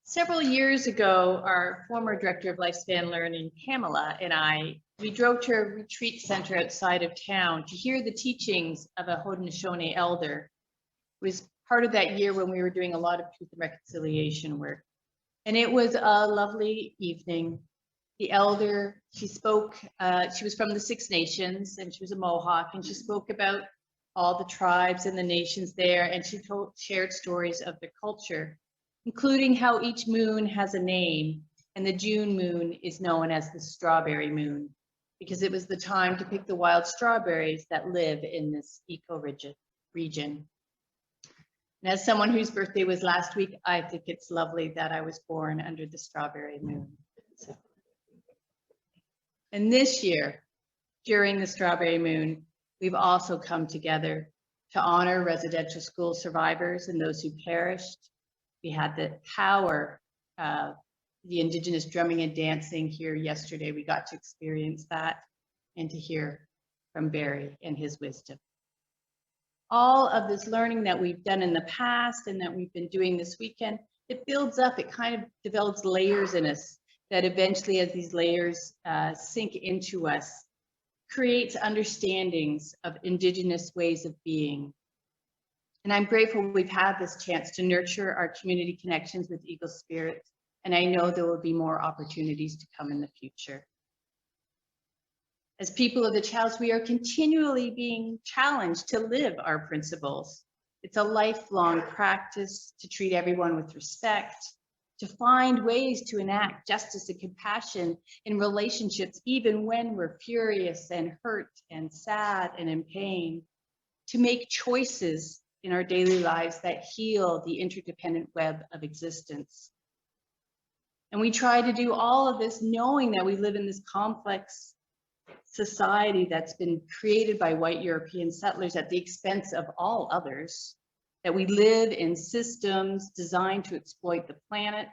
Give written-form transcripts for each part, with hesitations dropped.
Several years ago, our former director of lifespan learning, Pamela, and we drove to a retreat center outside of town to hear the teachings of a Haudenosaunee elder. It was part of that year when we were doing a lot of truth and reconciliation work. And it was a lovely evening. The elder, she spoke, she was from the Six Nations and she was a Mohawk, and she spoke about all the tribes and the nations there, and she shared stories of their culture, including how each moon has a name, and the June moon is known as the strawberry moon, because it was the time to pick the wild strawberries that live in this eco-region. And as someone whose birthday was last week, I think it's lovely that I was born under the strawberry moon. So. And this year, during the strawberry moon, we've also come together to honor residential school survivors and those who perished. We had the power of the Indigenous drumming and dancing here yesterday. We got to experience that and to hear from Barry and his wisdom. All of this learning that we've done in the past and that we've been doing this weekend, it builds up, it kind of develops layers in us that eventually, as these layers sink into us, creates understandings of Indigenous ways of being. And I'm grateful we've had this chance to nurture our community connections with Eagle Spirit, and I know there will be more opportunities to come in the future. As people of the Chows, we are continually being challenged to live our principles. It's a lifelong practice to treat everyone with respect, to find ways to enact justice and compassion in relationships, even when we're furious and hurt and sad and in pain, to make choices in our daily lives that heal the interdependent web of existence. And we try to do all of this knowing that we live in this complex society that's been created by white European settlers at the expense of all others, that we live in systems designed to exploit the planet,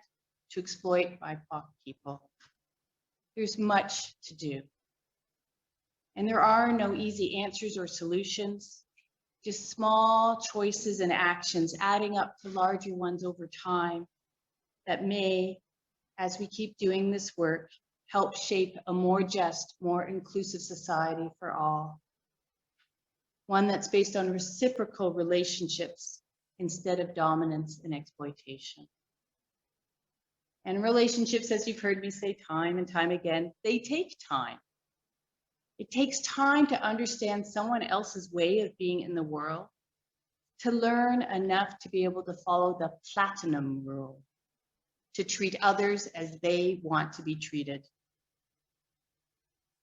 to exploit BIPOC people. There's much to do. And there are no easy answers or solutions, just small choices and actions adding up to larger ones over time that may, as we keep doing this work, help shape a more just, more inclusive society for all. One that's based on reciprocal relationships instead of dominance and exploitation. And relationships, as you've heard me say time and time again, they take time. It takes time to understand someone else's way of being in the world, to learn enough to be able to follow the platinum rule, to treat others as they want to be treated.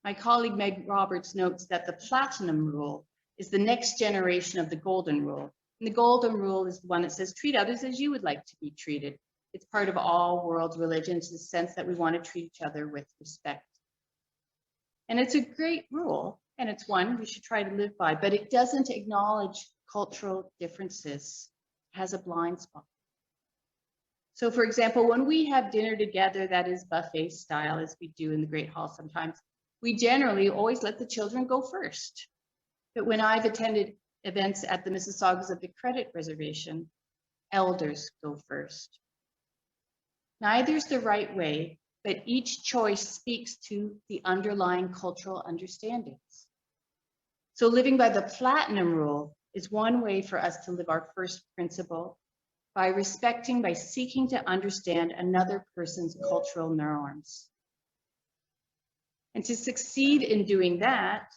My colleague Meg Roberts notes that the platinum rule is the next generation of the golden rule. And the golden rule is the one that says, treat others as you would like to be treated. It's part of all world religions in the sense that we want to treat each other with respect. And it's a great rule, and it's one we should try to live by, but it doesn't acknowledge cultural differences. It has a blind spot. So for example, when we have dinner together that is buffet style, as we do in the Great Hall sometimes, we generally always let the children go first. But when I've attended events at the Mississaugas of the Credit Reservation, elders go first. Neither is the right way, but each choice speaks to the underlying cultural understandings. So living by the platinum rule is one way for us to live our first principle, by respecting, by seeking to understand another person's cultural norms. And to succeed in doing that,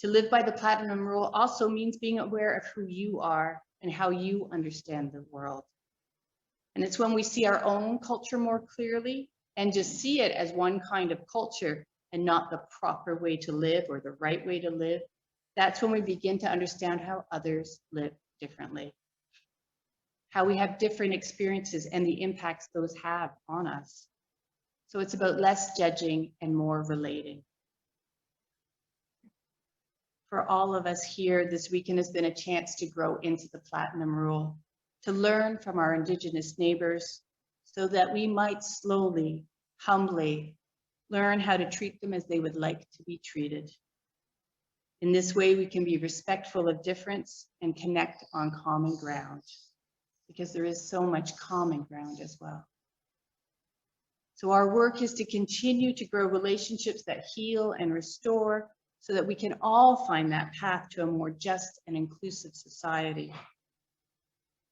to live by the platinum rule also means being aware of who you are and how you understand the world. And it's when we see our own culture more clearly and just see it as one kind of culture and not the proper way to live or the right way to live, that's when we begin to understand how others live differently, how we have different experiences and the impacts those have on us. So it's about less judging and more relating. For all of us here, this weekend has been a chance to grow into the platinum rule, to learn from our Indigenous neighbors so that we might slowly, humbly learn how to treat them as they would like to be treated. In this way, we can be respectful of difference and connect on common ground, because there is so much common ground as well. So our work is to continue to grow relationships that heal and restore so that we can all find that path to a more just and inclusive society.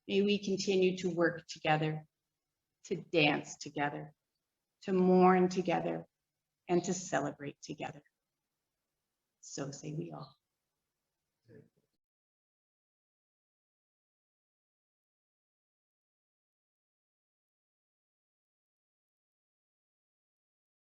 May we continue to work together, to dance together, to mourn together, and to celebrate together. So say we all.